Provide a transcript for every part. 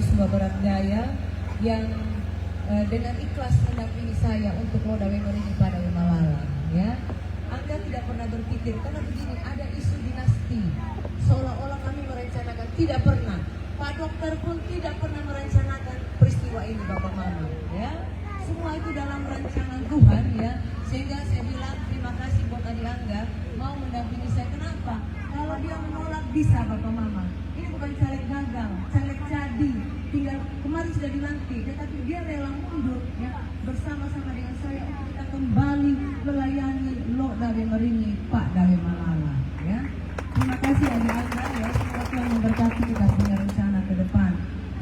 Sumba Barat Daya yang dengan ikhlas mendampingi saya untuk Loda Wemerini pada Malala, ya. Anda tidak pernah berpikir, karena begini, ada isu dinasti, seolah-olah kami merencanakan, tidak pernah. Pak dokter pun tidak pernah merencanakan peristiwa ini, Bapak Mama, ya. Semua itu dalam rancangan Tuhan, ya. Sehingga saya bilang terima kasih buat Adi Angga mau mendampingi saya. Kenapa? Kalau dia menolak bisa, Bapak Mama. Ini bukan caleg gagal, caleg jadi. Tinggal kemarin sudah dilantik, tetapi dia rela mundur, ya, bersama-sama dengan saya untuk kita kembali melayani Loda Wemerini Pak Dawe Malala, ya. Terima kasih Adi Angga, ya. Semoga Tuhan memberkati kita punya rencana ke depan.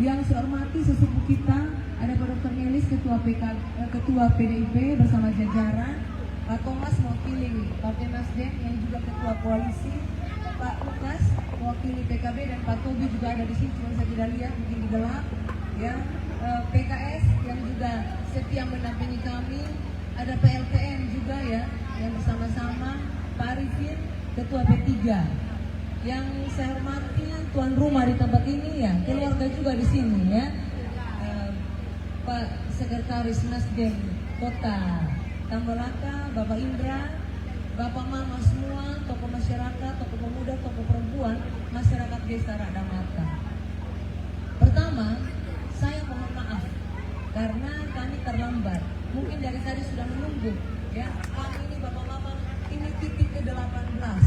Yang saya hormati sesepuh kita, ada Pak Dr. Nelis, Ketua PDIP bersama jajaran, Pak Thomas mewakili Partai Nasdem yang juga Ketua Koalisi, Pak Lukas mewakili PKB, dan Pak Tobi juga ada di sini, cuma saya tidak lihat, mungkin di gelap, ya. PKS yang juga setia mendampingi kami, ada PLTN juga, ya, yang bersama-sama, Pak Arifin, Ketua P3. Yang saya hormati tuan rumah di tempat ini, ya, keluarga juga di sini, ya. Pak Sekretaris Nasdem Kota Tambolaka, Bapak Indra, Bapak Mama semua, tokoh masyarakat, tokoh pemuda, tokoh perempuan, masyarakat desa Radamata. Pertama, saya mohon maaf karena kami terlambat. Mungkin dari tadi sudah menunggu, ya. Kami ini Bapak Mama, ini titik ke-18,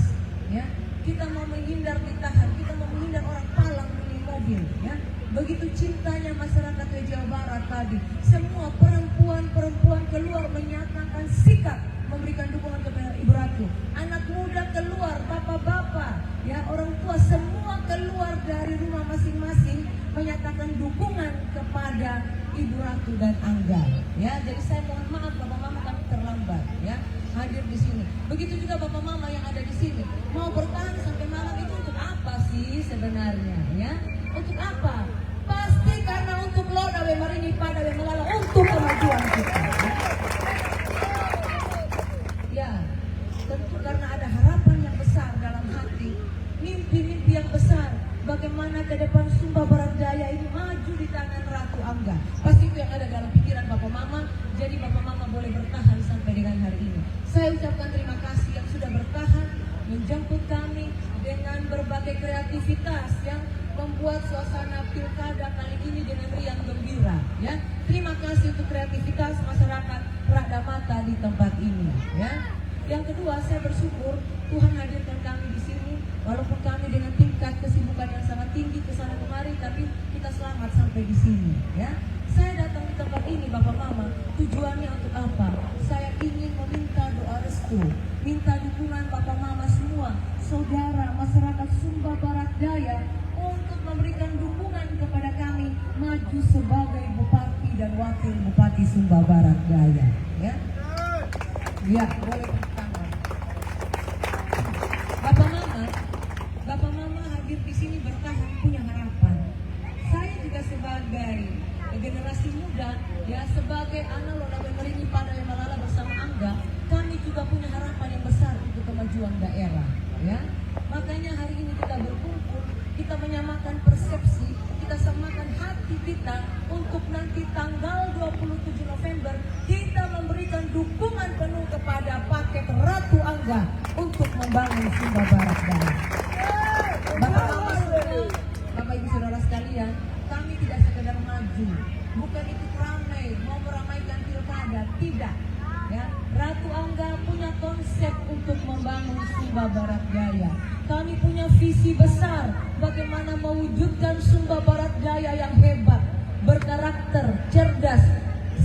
ya. Kita mau menghindar ditahan, kita mau menghindar orang palang beli mobil, ya. Begitu cintanya masyarakat di Jawa Barat tadi, semua perempuan-perempuan keluar menyatakan sikap memberikan dukungan kepada Ibu Ratu. Anak muda keluar, bapak-bapak, ya, orang tua semua keluar dari rumah masing-masing menyatakan dukungan kepada Ibu Ratu dan Angga, ya. Jadi saya mohon maaf Bapak Mama, kami terlambat, ya, hadir di sini. Begitu juga Bapak Mama yang ada di sini. Mau bertahan sampai malam itu untuk apa sih sebenarnya, ya? Untuk apa? Pasti karena untuk Loda Wemerini Pak Dawe Malala, untuk kemajuan kita. Ya, tentu karena ada harapan yang besar dalam hati, mimpi-mimpi yang besar. Bagaimana ke depan Sumba Barat Daya ini maju di tangan Ratu Angga. Pasti itu yang ada dalam pikiran Bapak Mama. Jadi Bapak Mama boleh bertahan sampai dengan hari ini. Saya ucapkan terima kasih yang sudah bertahan menjemput kami dengan berbagai kreativitas yang membuat suasana pilkada kali ini dengan riang gembira, ya. Terima kasih untuk kreativitas masyarakat Radamata di tempat ini, ya. Yang kedua, saya bersyukur Tuhan hadirkan kami di sini, walaupun kami dengan tingkat kesibukan yang sangat tinggi kesana kemari, tapi kita selamat sampai di sini, ya. Saya datang di tempat ini, Bapak Mama, tujuannya untuk apa? Saya ingin meminta doa restu, minta dukungan Bapak Mama semua, saudara masyarakat Sumba Barat Daya, untuk memberikan dukungan kepada kami maju sebagai Bupati dan Wakil Bupati Sumba Barat Daya, ya. Ya, boleh pertama. Bapak Mama hadir di sini bertahan, punya harapan. Saya juga sebagai generasi muda, ya, sebagai anak Loda Wemerini Pak Dawe Malala bersama Angga, kami juga punya harapan yang besar untuk kemajuan daerah, ya. Makanya hari ini kita berkumpul, kita menyamakan persepsi, kita samakan hati kita untuk nanti tanggal 27 November kita memberikan dukungan penuh kepada paket Ratu Angga untuk membangun Sumba Barat Daya. Bapak Mama semua, Bapak Ibu Saudara sekalian, kami tidak sekedar maju, bukan itu ramai, mau meramaikan pilkada, tidak, ya. Ratu Angga punya konsep untuk membangun Sumba Barat Daya. Kami punya visi besar bagaimana mewujudkan Sumba Barat Daya yang hebat, berkarakter, cerdas,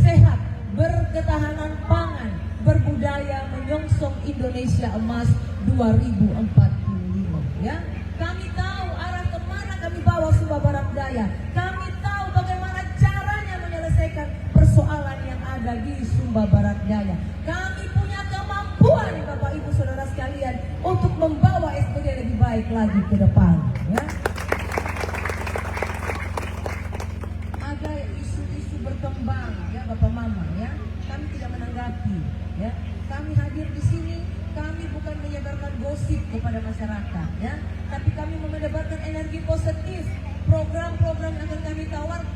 sehat, berketahanan pangan, berbudaya, menyongsong Indonesia Emas 2045, ya. Kami tahu arah kemana kami bawa Sumba Barat Daya. Kami tahu bagaimana caranya menyelesaikan persoalan yang ada di Sumba Barat Daya. Kami punya kemampuan, Bapak Ibu Saudara sekalian, untuk membawa SDG lebih baik lagi ke depan, ya. Ada isu-isu berkembang, ya Bapak Mama, ya. Kami tidak menanggapi, ya. Kami hadir di sini, kami bukan menyebarkan gosip kepada masyarakat, ya, tapi kami menyebarkan energi positif, program-program yang akan kami tawarkan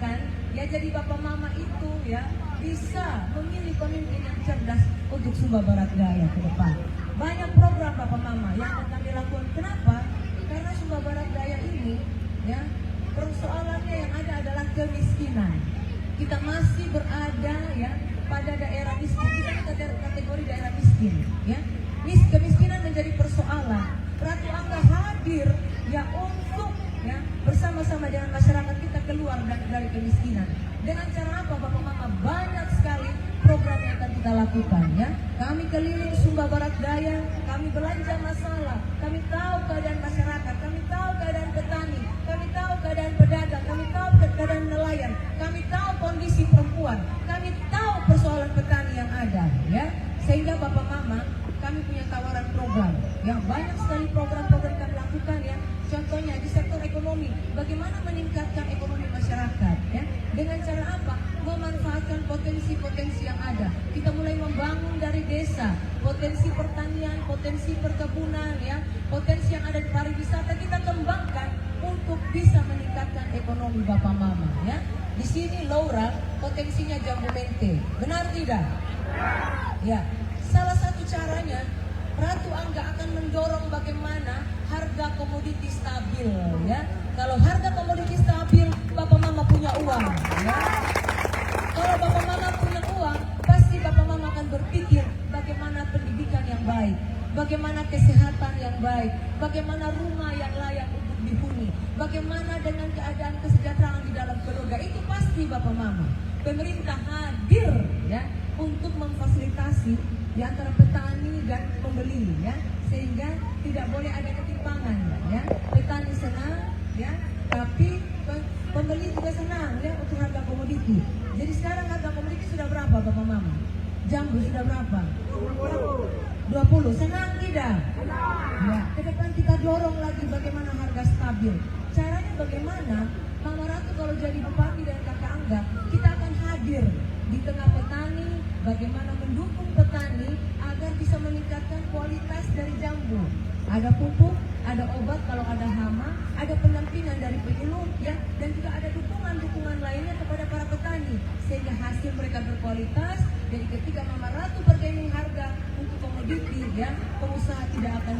jadi bapak mama itu ya bisa memilih pemimpin yang cerdas untuk Sumba Barat Daya ke depan. Banyak program bapak mama yang akan kami lakukan. Kenapa? Karena Sumba Barat Daya ini ya persoalannya yang ada adalah kemiskinan. Kita masih berada ya pada daerah miskin. Kita kategori daerah miskin ya. Kemiskinan menjadi persoalan. Ratu Angga hadir ya untuk ya bersama-sama dengan masyarakat kita keluar dari kemiskinan. Dengan cara apa bapak mama? Banyak sekali program yang akan kita lakukan ya. Kami keliling Sumba Barat Daya, kami belanja masalah, kami tahu keadaan masyarakat, kami tahu keadaan petani, kami tahu keadaan pedagang, kami tahu keadaan nelayan, kami tahu kondisi perempuan, kami tahu persoalan petani yang ada ya. Sehingga bapak mama kami punya tawaran program yang banyak sekali program-program kami lakukan ya. Contohnya di sektor ekonomi, bagaimana meningkatkan ekonomi masyarakat ya. Dengan cara apa? Memanfaatkan potensi-potensi yang ada. Kita mulai membangun dari desa, potensi pertanian, potensi perkebunan ya, potensi yang ada di pariwisata kita kembangkan untuk bisa meningkatkan ekonomi bapak mama ya. Di sini Laura potensinya Jambu Mente, benar tidak? Ya. Salah satu caranya Ratu Angga akan mendorong bagaimana harga komoditi stabil ya. Kalau harga komoditi stabil, bapak mama punya uang ya. Kalau bapak mama punya uang, pasti bapak mama akan berpikir bagaimana pendidikan yang baik, bagaimana kesehatan yang baik, bagaimana rumah yang layak untuk dihuni, bagaimana dengan keadaan kesejahteraan di dalam keluarga. Itu pasti bapak mama. Pemerintah hadir ya untuk memfasilitasi di antara petani dan pembeli ya, sehingga tidak boleh ada ketimpangan ya. Petani senang ya, tapi pembeli juga senang ya untuk harga komoditi. Jadi sekarang harga komoditi sudah berapa bapak mama? Jambu sudah berapa? 20. Senang tidak? Ya, ke depan kita dorong lagi bagaimana harga stabil. Caranya bagaimana? Mama Ratu kalau jadi bupati dan kakak Angga, kita akan hadir di tengah petani, bagaimana mendukung petani agar bisa meningkatkan kualitas dari jambu. Ada pupuk, ada obat kalau ada hama, ada pendampingan dari penyuluh ya, dan juga ada dukungan-dukungan lainnya kepada para petani sehingga hasil mereka berkualitas. Jadi ketika Mama Ratu bergaining harga untuk komoditi ya, pengusaha tidak akan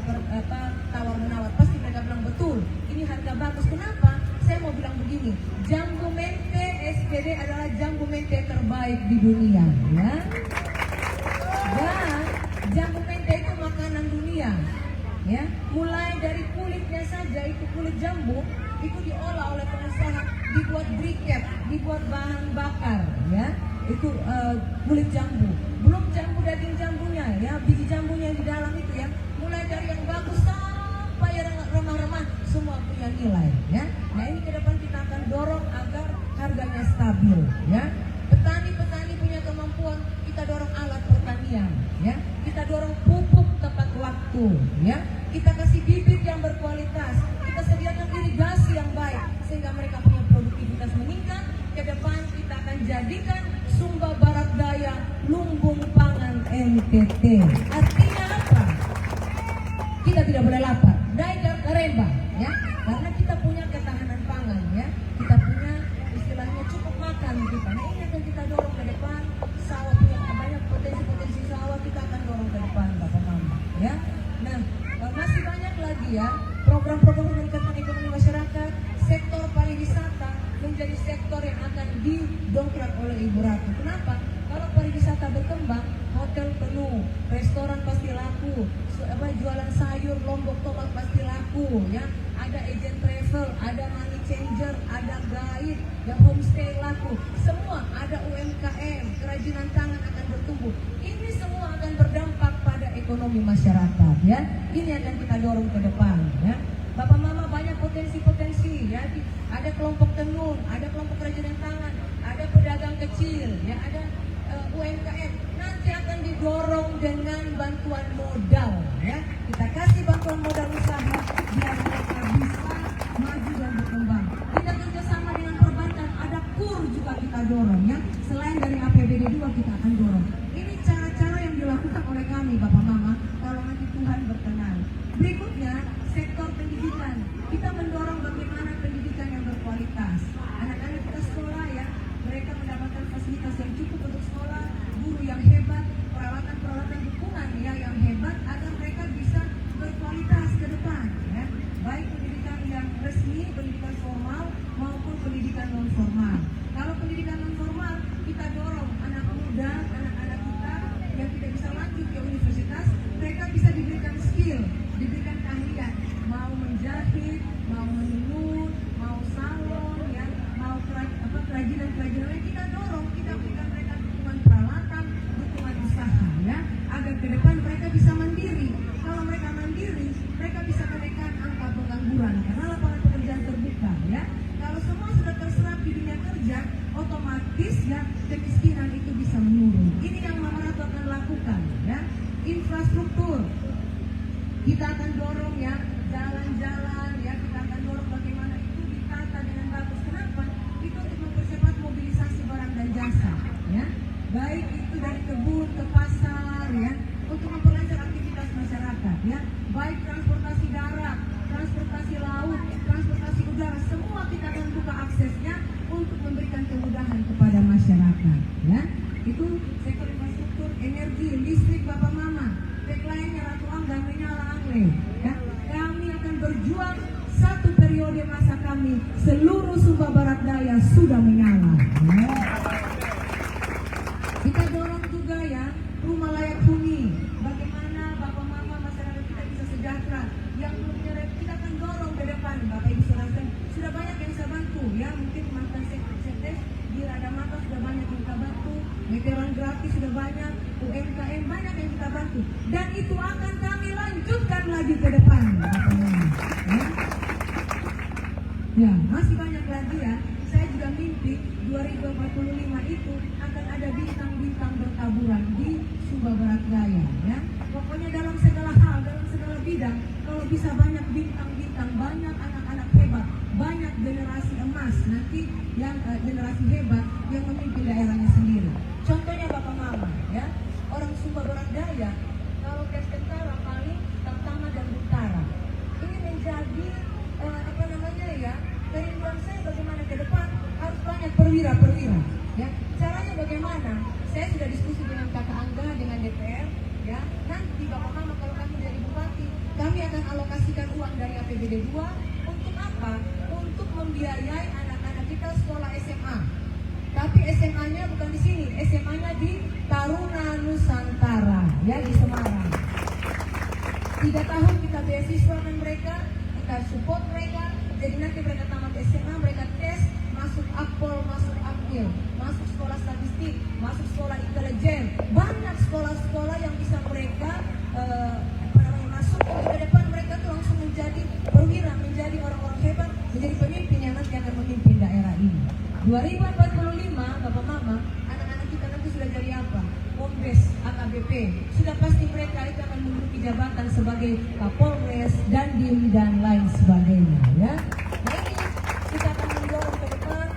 tawar-menawar, pasti mereka bilang betul, ini harga bagus. Kenapa? Saya mau bilang begini, Jambu Mente SPD adalah jambu mente terbaik di dunia ya. Dan jambu mente itu makanan dunia ya. Mulai dari kulitnya saja, itu kulit jambu itu diolah oleh pengusaha, dibuat briket, dibuat bahan bakar ya. Itu kulit jambu. Belum jambu daging jambunya ya, biji jambunya yang di dalam itu ya. Mulai dari yang bagus sampai yang remah-remah semua punya nilai ya. Nah ini ke depan kita akan dorong agar harganya stabil ya. Petani-petani punya kemampuan, kita dorong alat pertanian ya. Kita dorong pupuk tepat waktu ya. Kita kasih bibit yang berkualitas, kita sediakan irigasi yang baik sehingga mereka punya produktivitas meningkat. Ke depan kita akan jadikan Sumba Barat Daya lumbung pangan NTT. Artinya apa? Kita tidak boleh lapar, daya karembang ya, karena kita punya ketahanan pangan ya, kita punya istilahnya cukup makan kita. Nah ini akan kita dorong ke depan. Sawah punya banyak potensi-potensi sawah, kita akan dorong ke depan bapak mama ya. Nah masih banyak lagi ya program-program meningkatkan ekonomi masyarakat. Sektor pariwisata menjadi sektor yang akan didongkrak oleh Ibu Ratu. Kenapa? Kalau pariwisata berkembang, hotel penuh, restoran pasti laku, jualan sayur, lombok tomat pasti laku ya. Ada agent travel, ada money changer, ada guide, yang homestay laku. Semua ada UMKM, kerajinan tangan akan bertumbuh. Ini semua akan berdampak pada ekonomi masyarakat ya. Ini akan kita dorong ke depan ya. Bapak mama banyak potensi-potensi ya. Ada kelompok tenun, ada kelompok kerajinan tangan, ada pedagang kecil ya, ada UMKM. Nanti akan didorong dengan bantuan modal ya. Kita kasih bantuan modal usaha biar mereka bisa maju dan berkembang. Kita kerjasama dengan perbankan, ada KUR juga kita dorong ya. Selain dari APBD 2 kita akan dorong. Ini cara-cara yang dilakukan oleh kami Bapak Mama kalau nanti Tuhan berkenan. Berikutnya sektor pendidikan. Kita mendorong bagaimana pendidikan yang berkualitas. Anak-anak kita sekolah ya, mereka pendidikan non formal. Kalau pendidikan non formal, kita dorong anak muda, anak-anak kita yang tidak bisa lanjut ke universitas, mereka bisa diberikan skill, diberikan keahlian, mau menjahit, mau menenun, mau salon, ya, mau kerajinan-kerajinan, kita dorong, kita berikan mereka dukungan peralatan, dukungan usaha, ya, agar ke depan mereka bisa mandiri. Kalau mereka mandiri, mereka bisa menekan angka pengangguran karena lapangan pekerjaan terbuka, ya. Kalau semua sudah terserap di dunia kerja, otomatis ya kemiskinan itu bisa menurun. Ini yang Mama Ratu akan lakukan, ya. Infrastruktur, kita akan dorong ya jalan-jalan, ya, kita akan dorong bagaimana itu ditata dengan bagus. Kenapa? Itu untuk mempercepat mobilisasi barang dan jasa, ya. Baik itu dari kebun ke pasar, ya, untuk memperlancar aktivitas masyarakat, ya. Baik transportasi darat, transportasi laut, transportasi udara, semua kita akan buka aksesnya untuk memberikan kemudahan kepada masyarakat, ya. Itu sektor infrastruktur, energi, listrik, Bapak Mama. Tagline-nya Ratu Angga menyala angle, ya. Kami akan berjuang satu periode masa kami, seluruh Sumba Barat Daya sudah menyala, ya. Kita dorong juga ya rumah layak huni. Bagaimana Bapak Mama masyarakat kita bisa sejahtera. Yang belum punya kita akan dorong ke depan. Bapak Ibu Saudara sudah banyak yang bisa bantu, ya. Mungkin mantan sekdes di Rada Mata sudah banyak yang kita bantu. Meteran gratis sudah banyak, UMKM banyak yang kita bantu. Dan itu akan kami lanjutkan lagi ke depan, Bapak Mama, ya. Ya, masih banyak lagi ya. Saya juga mimpi 2045 itu akan ada bintang-bintang bertaburan di Sumba Barat Daya, ya. Pokoknya dalam segala hal, dalam segala bidang, kalau bisa banyak bintang-bintang, banyak anak-anak hebat, banyak generasi emas nanti yang generasi hebat yang memimpin daerahnya sendiri. Contohnya Bapak Mama, ya, orang Sumba Barat Daya, kalau tes tentara paling Tamtama dan Utara. Ini menjadi apa namanya ya, kerinduan saya bagaimana ke depan harus banyak perwira-perwira, ya. Caranya bagaimana? Saya sudah diskusi dengan Kakak Angga, dengan DPR, ya. Nanti Bapak Mama kalau kami jadi bupati, kami akan alokasikan uang dari APBD 2 untuk apa? Untuk membiayai anak-anak kita sekolah SMA. Tapi SMA-nya bukan di sini, SMA-nya di Taruna Nusantara, ya, di Semarang. 3 tahun kita beasiswakan mereka, kita support mereka. Jadi nanti mereka tamat SMA, mereka tes, masuk Akpol, masuk Akmil, masuk sekolah statistik, masuk sekolah intelijen. Banyak sekolah-sekolah yang bisa mereka masuk ke depan, mereka tuh langsung menjadi perwira, menjadi orang-orang hebat, menjadi pemimpin yang nanti akan memimpin daerah ini. 2045, Bapak Mama, anak-anak kita nanti sudah jadi apa? Kombes, AKBP, sudah pasti mereka itu akan menduduki jabatan sebagai Kapolres, Dandim, dan lain sebagainya, ya. Nah ini kita akan mendorong ke depan.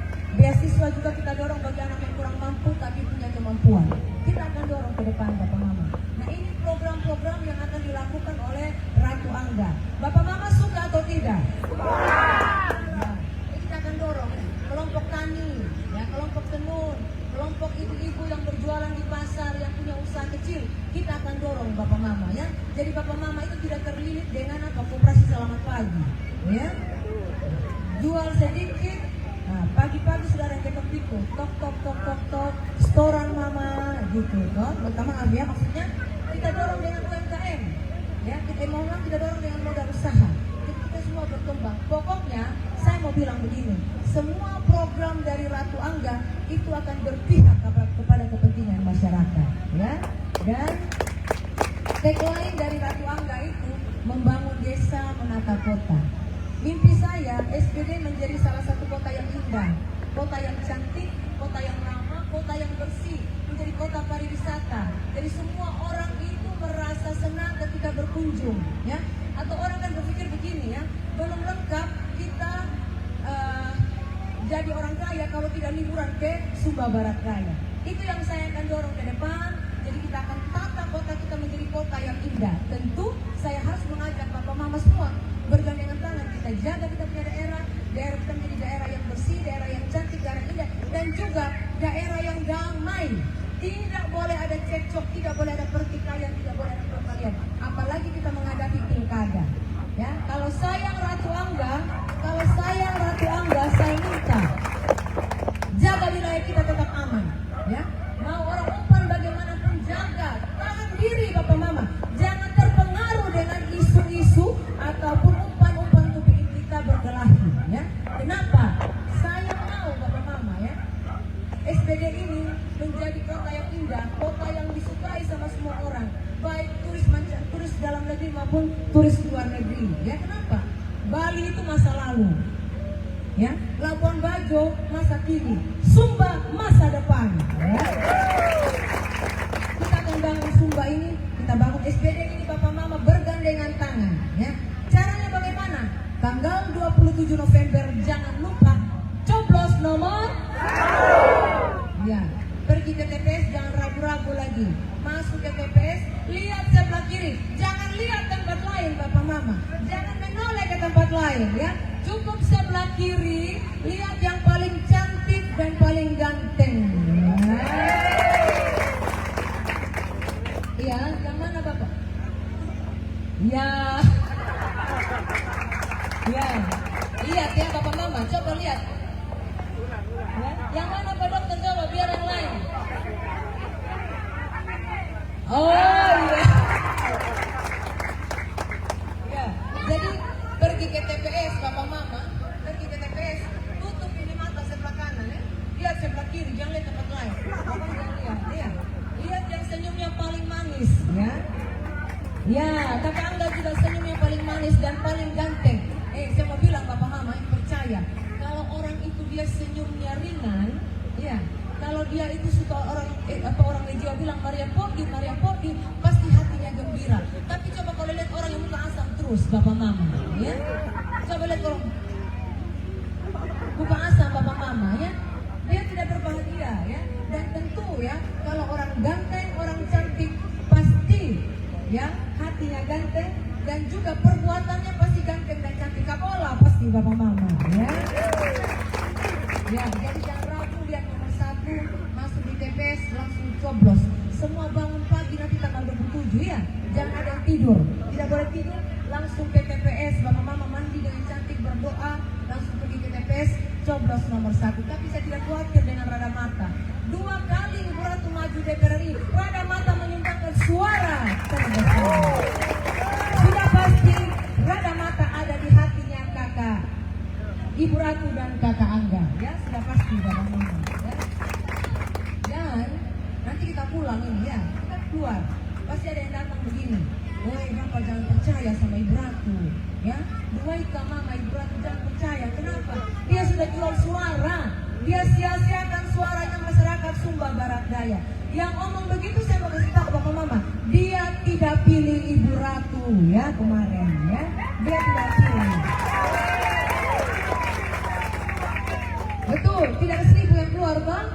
Beasiswa juga kita dorong bagi anak yang kurang mampu tapi punya kemampuan. Kita akan dorong ke depan, Bapak Mama. Nah ini program-program yang akan dilakukan oleh Ratu Angga. Bapak Mama suka atau tidak? Nah, ini kita akan dorong kelompok tani, ya, kelompok tenun, kelompok ibu-ibu yang berjualan di pasar, yang punya usaha kecil, kita akan dorong Bapak Mama, ya. Jadi Bapak Mama itu tidak terlilit dengan apa, koperasi selamat pagi, ya. Jual sedikit, nah, pagi-pagi sudah ada ketok piku, tok tok tok tok tok, setoran Mama, gitu, toh. Pertama ya, maksudnya kita dorong dengan UMKM, ya. Kita dorong dengan modal usaha. Jadi kita semua berkembang. Pokoknya saya mau bilang begini, semua program dari Ratu Angga itu akan berpihak kepada kepentingan masyarakat, ya. Dan tagline dari Ratu Angga itu membangun desa, menata kota. Mimpi saya SPD menjadi salah satu kota yang indah, kota yang cantik, kota yang ramah, kota yang bersih, menjadi kota pariwisata. Jadi semua orang itu merasa senang ketika berkunjung, ya. Atau orang kan berpikir begini, ya, belum lengkap kita jadi orang kaya kalau tidak liburan ke Sumba Barat Daya. Itu yang saya akan dorong ke depan. Jadi kita akan tata kota kita menjadi kota yang indah. Tentu saya harus mengajak Bapak Mama semua bergandengan tangan, kita jaga kita punya daerah kita menjadi daerah yang bersih, daerah yang cantik, daerah indah, dan juga daerah yang damai. Tidak boleh ada cekcok, tidak boleh ada pertikaian, tidak boleh ada perkelahian. Apalagi kita menghadapi pilkada. Ya, kalau sayang Ratu Angga, saya minta SPD ini menjadi kota yang indah, kota yang disukai sama semua orang, baik turis dalam negeri maupun turis luar negeri. Ya, kenapa? Bali itu masa lalu, ya. Labuan Bajo masa kini, Sumba masa depan. Ya. Kita akan bangun Sumba ini, kita bangun SPD ini, Bapak Mama, bergandengan tangan. Ya. Caranya bagaimana? Tanggal 27 November jangan lupa coblos nomor 1. Ya, pergi ke TPS jangan ragu-ragu lagi. Masuk ke TPS, lihat sebelah kiri, jangan lihat tempat lain, Bapak Mama. Jangan menoleh ke tempat lain, ya. Cukup sebelah kiri, lihat yang paling cantik dan paling ganteng. Ya, yang mana Bapak? Ya. Ya, lihat ya Bapak Mama, coba lihat. Ya. Yang mana Pak Dokter, coba biar yang lain. Oh iya. Ya, jadi pergi ke TPS Bapak Mama, pergi ke TPS, tutup ini mata sebelah kanan ya. Lihat sebelah kiri, jangan lihat tempat lain. Bapak jangan lihat, ya. Lihat yang senyumnya paling manis, ya. Ya, tapi Angga juga senyumnya paling manis dan paling ganteng. Saya mau bilang Bapak Mama, percaya kalau orang itu dia senyumnya ringan, ya. Kalau dia itu suka orang di Jawa bilang Maria Podi, pasti hatinya gembira. Tapi coba kalau lihat orang yang muka asam terus, Bapak Mama, ya. Coba lihat orang muka asam Bapak Mama, ya. Dia tidak berbahagia, ya. Dan tentu ya, kalau orang ganteng, orang cantik pasti, ya, hatinya ganteng dan juga perbuatannya pasti ganteng dan cantik. Kapola pasti Bapak Mama, ya. Ya, jadi jangan ragu, lihat nomor 1, masuk di TPS langsung coblos. Semua bangun pagi nanti tanggal 27 ya. Jangan ada yang tidur, tidak boleh tidur. Langsung ke TPS, Bapak Mama mandi dengan cantik, berdoa, langsung pergi ke TPS, coblos nomor 1. Tapi saya tidak khawatir dengan Rada Mata. 2 kali Ibu Ratu maju DPR RI, Rada Mata menyumbangkan suara terbesar. Sudah pasti Rada Mata ada di hatinya kakak Ibu Ratu dan kakak Angga, ya, sudah pasti Bapak Mama, ya. Dan nanti kita pulang ini ya, kita keluar, pasti ada yang datang begini, woi Bapak jangan percaya sama Ibu Ratu, ya. Woi Kak Mama, Ibu Ratu jangan percaya, kenapa? Dia sudah jual suara, dia sia-siakan suaranya masyarakat Sumba Barat Daya. Yang omong begitu saya mau kasih tahu Bapak Mama, dia tidak pilih Ibu Ratu ya kemarin, ya, dia tidak pilih. Betul, tidak ada 1000 yang keluar Bang.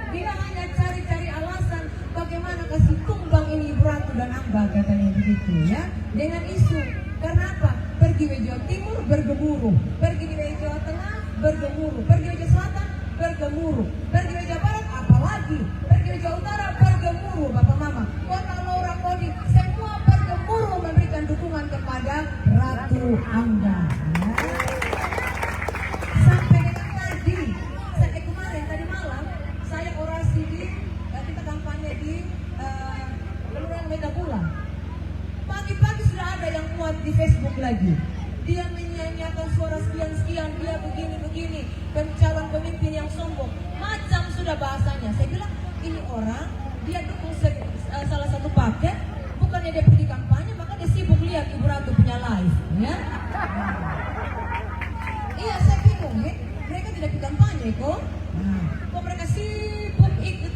Dia hanya cari-cari alasan bagaimana kasih tumbang ini Ibu Ratu dan Angga, katanya begitu ya. Dengan isu, karena apa? Pergi ke Jawa Timur bergemuruh, pergi ke Jawa Tengah bergemuruh, pergi ke Jawa Selatan bergemuruh, pergi ke Jawa Barat apalagi, pergi ke Jawa Utara bergemuruh Bapak Mama. Kota Laura Kodi semua bergemuruh memberikan dukungan kepada Ratu Angga. Ya. Tadi malam saya orasi kita kampanye di Kelurahan Megapula. Pagi-pagi sudah ada yang muat di Facebook lagi. Dia menyanyikan suara sekian-sekian, dia begini-begini, calon pemimpin yang sombong. Macam sudah bahasanya. Saya bilang ini orang dia dukung salah satu paket, bukannya dia pergi kampanye, maka dia sibuk lihat Ibu Ratu punya live, ya. Iya, saya bingung ya. Mereka tidak pergi kampanye kok. Kok mereka sibuk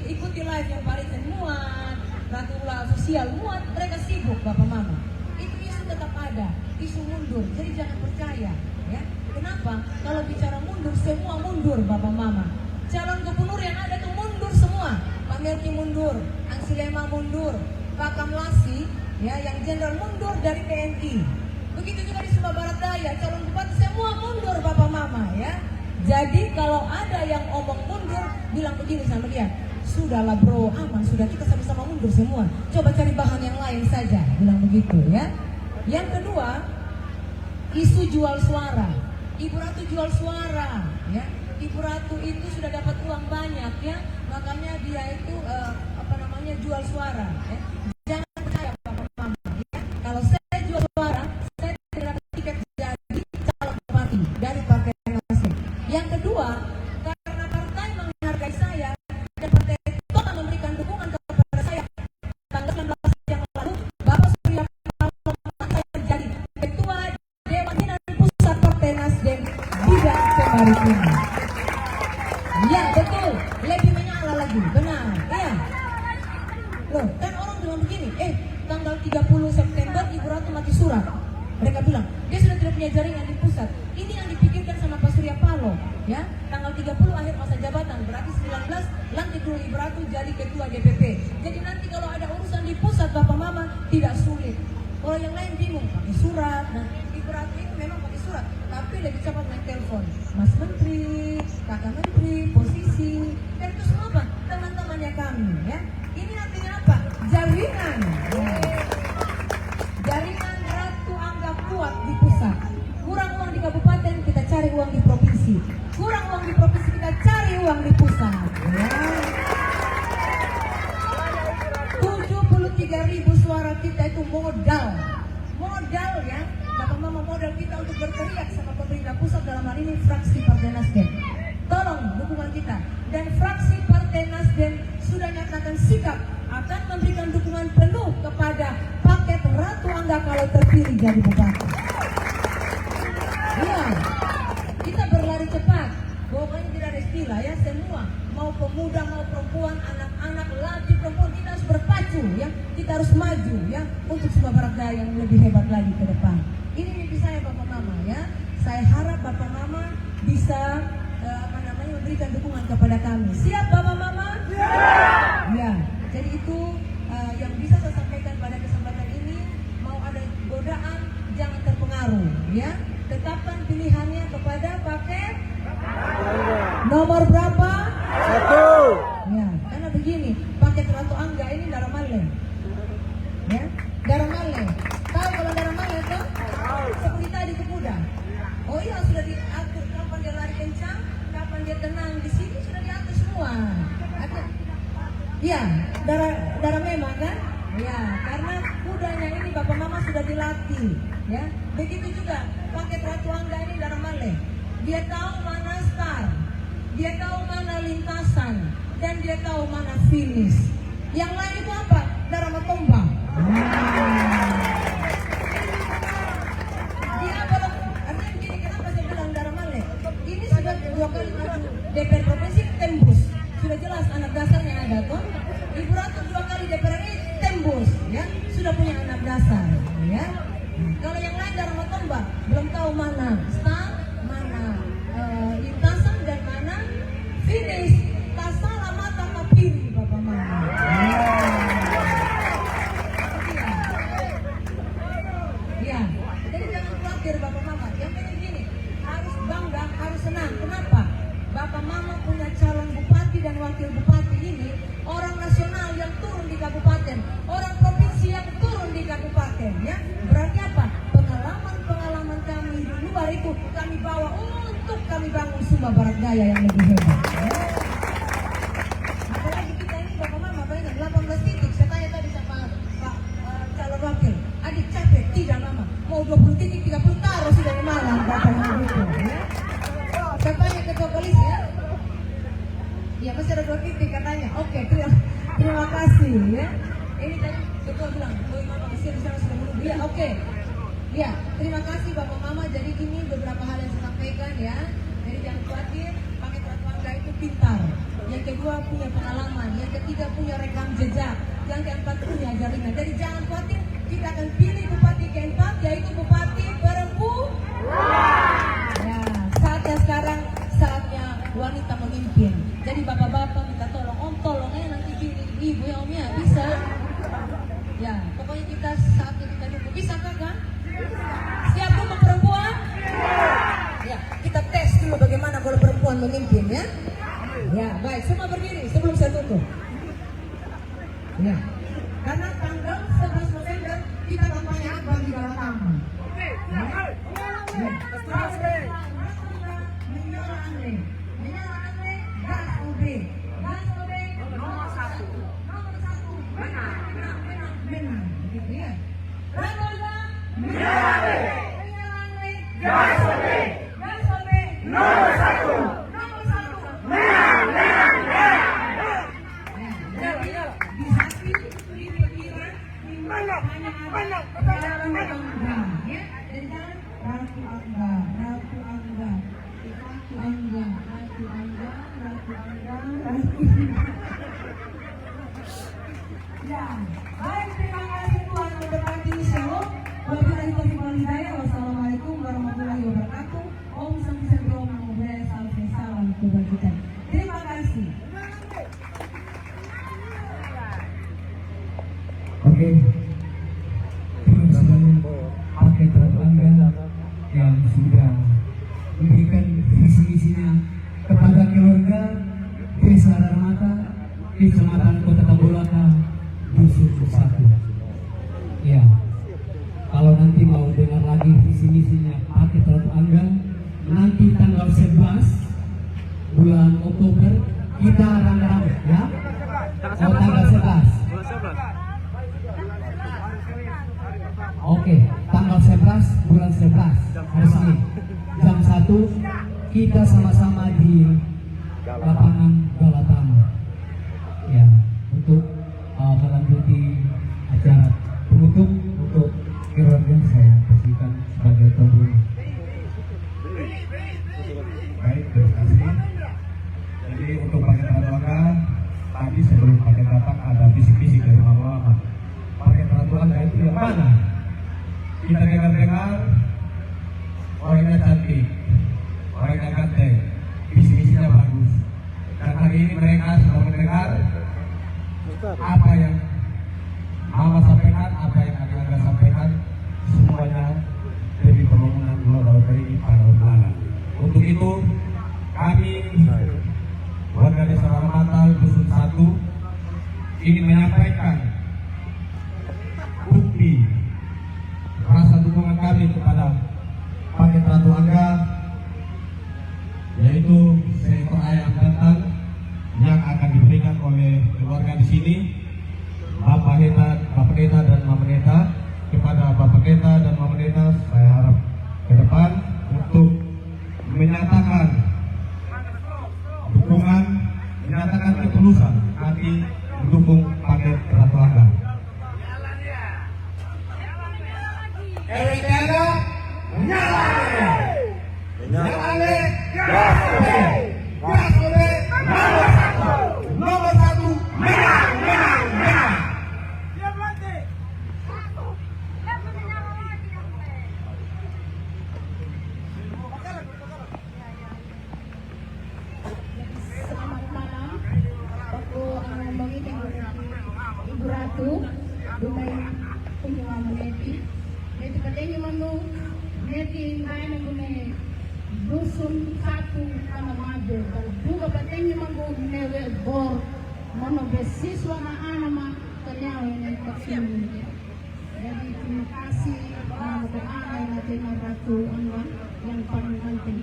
ikuti live yang Parisen muat, Ratu Sosial muat, mereka sibuk Bapak Mama. Itu isu tetap ada, isu mundur, jadi jangan percaya ya. Kenapa? Kalau bicara mundur, semua mundur Bapak Mama. Calon gubernur yang ada tuh mundur semua. Pak Merki mundur, Angsilema mundur, Pak Kamlasi ya, yang jenderal mundur dari TNI. Begitu juga di Sumba Barat Daya, calon bupati semua mundur Bapak Mama ya. Jadi kalau ada yang omong mundur, bilang begini sama dia, sudahlah bro, aman, sudah kita sama-sama mundur semua. Coba cari bahan yang lain saja, bilang begitu ya. Yang kedua, isu jual suara. Ibu Ratu jual suara, ya. Ibu Ratu itu sudah dapat uang banyak ya, makanya dia itu jual suara. Ya. Iya betul, lebih menyala lagi, benar, iya. Loh, kan orang bilang begini, tanggal 30 September Ibu Ratu mati surat. Mereka bilang, dia sudah tidak punya jaringan di pusat. Ini yang dipikirkan sama Pak Surya Paloh, ya. Tanggal 30 akhir masa jabatan, berarti 19 lantik dulu Ibu Ratu jadi ketua DPP. Jadi nanti kalau ada urusan di pusat Bapak Mama tidak sulit. Kalau yang lain bingung, pakai surat. Nah, Ibu Ratu ini memang pakai surat, tapi lebih cepat main telepon. Mas Menteri, Kakak Menteri, posisi, dan itu semua apa? Teman-temannya kami, ya. Ini artinya apa? Jaringan. Jaringan Ratu Angga kuat di pusat. Kurang uang di kabupaten, kita cari uang di provinsi. Kurang uang di provinsi, kita cari uang di pusat. Ya. 73.000 suara kita itu modal. Modal ya. Bapak Mama modal kita untuk berteriak sama pemerintah pusat, dalam hal ini fraksi Partai Nasdem. Tolong dukungan kita. Dan fraksi Partai Nasdem sudah nyatakan sikap akan memberikan dukungan penuh kepada paket Ratu Angga kalau terpilih jadi bupati. Iya, kita berlari cepat. Pokoknya tidak ada istilah ya, semua mau pemuda mau perempuan, anak-anak, laki perempuan, kita harus berpacu ya, kita harus maju ya untuk Sumba Barat Daya yang lebih hebat lagi ke depan. Ini mimpi saya Bapak Mama ya. Saya harap Bapak Mama bisa memberikan dukungan kepada kami. Siap Bapak Mama? Ya. Jadi itu yang bisa saya sampaikan pada kesempatan ini. Mau ada godaan, jangan terpengaruh ya. Tetapkan pilihannya kepada paket nomor berapa? 1. Ya, karena begini, paket Ratu Angga ini darah maleng. Ya, darah maleng. Tahu kalau darah maleng tuh? Seperti tadi ke kuda. Oh iya, sudah diatur kapan dia lari kencang, kapan dia tenang di sini sudah diatur semua. Iya, darah memang kan? Ya, karena kudanya ini Bapak Mama sudah dilatih. Ya, begitu juga paket Ratu Angga ini darah maleng. Dia tahu mana start, dia tahu mana lintasan, dan dia tahu mana finish. Yang lain itu apa? Darah matombang. Dia belum, artinya begini, kenapa saya bilang darah maleng? Ini sudah 2 kali maju DPR provinsi tembus. Sudah jelas anak dasarnya ada tuh. Ibu Ratu 2 kali DPR ini tembus, ya, sudah punya anak dasar, ya. Kalau yang lain darah matombang, belum tahu mana start, mana lintasan dan mana finish. Tak salah mata pilih Bapak Mama. Ya, jadi jangan khawatir Bapak Mama. Yang penting gini, harus bangga, harus senang. Kenapa? Bapak Mama punya calon bupati dan wakil bupati ini orang nasional yang turun di kabupaten, orang provinsi yang turun di kabupaten, ya. Berarti apa? Pengalaman kami di luar itu kami bawa untuk kami bangun Sumba Barat Daya yang lebih hebat. Ya. Apalagi kita ini Bapak Mama, bayangkan 18 titik. Saya tanya tadi sama Pak calon wakil, adik capek? Tidak Mama, mau 20 titik, 30 taruh sudah di malam Bapak Mama itu. Ya. Saya tanya ketua polisi ya. Ya masih ada 2 titik katanya. Oke, terima kasih ya. Ini tadi ketua bilang, "Boy Mama masih di sana sudah menunggu." Ya, oke. Ya, terima kasih Bapak Mama. Jadi ini beberapa hal yang saya sampaikan ya. Jadi jangan khawatir, paket Ratu Angga itu pintar. Yang kedua punya pengalaman, yang ketiga punya rekam jejak, yang keempat punya jaringan. Jadi jangan khawatir, kita akan pilih bupati keempat, yaitu Bupati Perempuan. Ya, saatnya sekarang, saatnya wanita memimpin. Jadi bapak-bapak minta tolong, Om tolongnya nanti pilih ibu ya Om ya, bisa. Ya, pokoknya kita saatnya kita dukung. Bisa kakak? Siap dukung perempuan? Ya, kita tes dulu bagaimana kalau perempuan memimpin ya. Ya, baik, semua berdiri sebelum saya tutup. Ya, karena tanggal 11 November kita kampanye akbar di Bawah Taman. Ratu Angga, Ratu Angga, Ratu Angga, Ratu Ya, baik, terima kasih Tuhan memberkati. Shalom. Wabillahi taufiq wal hidayah. Wassalamualaikum warahmatullahi wabarakatuh. Om Santi Om Muhammad salam kebajikan. Terima kasih. Oke, terima kasih paket ratu Anda yang sudah memberikan visi-misinya kepada keluarga Desa Darmata, Kecamatan Kota Tambolaka, Dusun 1. Ya, kalau nanti mau dengar lagi visi-misinya paket ratu Anda, nanti tanggal 11 bulan Oktober kita rame-rame ya. Oh, tanggal 11. Oke, tanggal 11 bulan 11 hari Senin jam 1 kita sama-sama di lapangan Galatama ya untuk melanjuti acara penutup untuk keluarga saya kasihkan sebagai pembunuh. Baik, terima kasih. Jadi untuk paket ratuanga tadi sebelum paket datang ada bisik-bisik dari mama-mama. Paket ratuanga itu yang mana? Kita dengar-dengar orangnya cantik, orangnya ganteng, visi-misinya bagus. Dan hari ini mereka sudah mendengar apa yang Mama sampaikan, apa yang Anda sampaikan, semuanya demi pembangunan Pulau Daweteri pada Malang. Untuk itu kami warga Desa Darmata Dusun 1 ingin menyampaikan bukti rasa dukungan kami kepada paket ratu Angga, yaitu seekor ayam jantan yang akan diberikan oleh keluarga di sini, Bapak Neta dan Mama Neta. Kepada Bapak Neta dan Mama Neta, saya harap ke depan untuk menyatakan dukungan, menyatakan ketulusan hati mendukung paket ratu Angga. Nomor 1 menang. Selamat malam. Aku mengiring Ibu Ratu, Dumai Punya Meneti. Neti katanya manu, neti main mengenai Dusun 1 Tanah Maju. Juga katanya manu newe bor, mano beasiswa na anak kanyaw yang kesini. Jadi terima kasih untuk anak natin na Ratu Angga yang paling penting.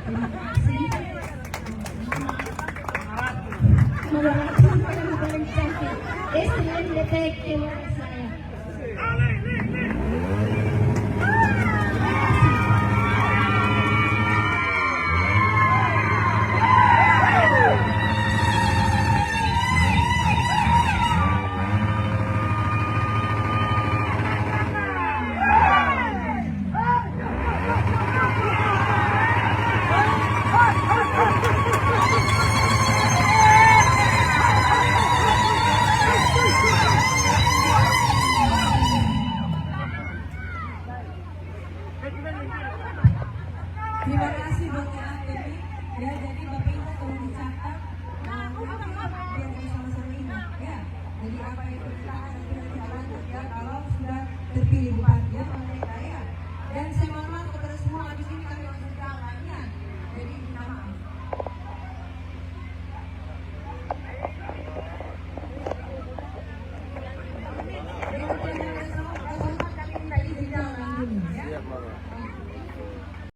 Terima kasih. Mawalasan pa lang paling cantik. STM detective saya. Terima kasih buat yang ini. Ya, jadi Bapak Ibu tolong dicatat. Biar kita sama-sama ingat. Ya, jadi apa itu kita nanti lanjut ya kalau sudah terpilih bupati ya, mereka ya. Dan saya mohon maaf kepada semua, habis ini kami langsung jalan ya. Jadi minta maaf. Jadi kita sama-sama kami minta izin jalan dulu ya.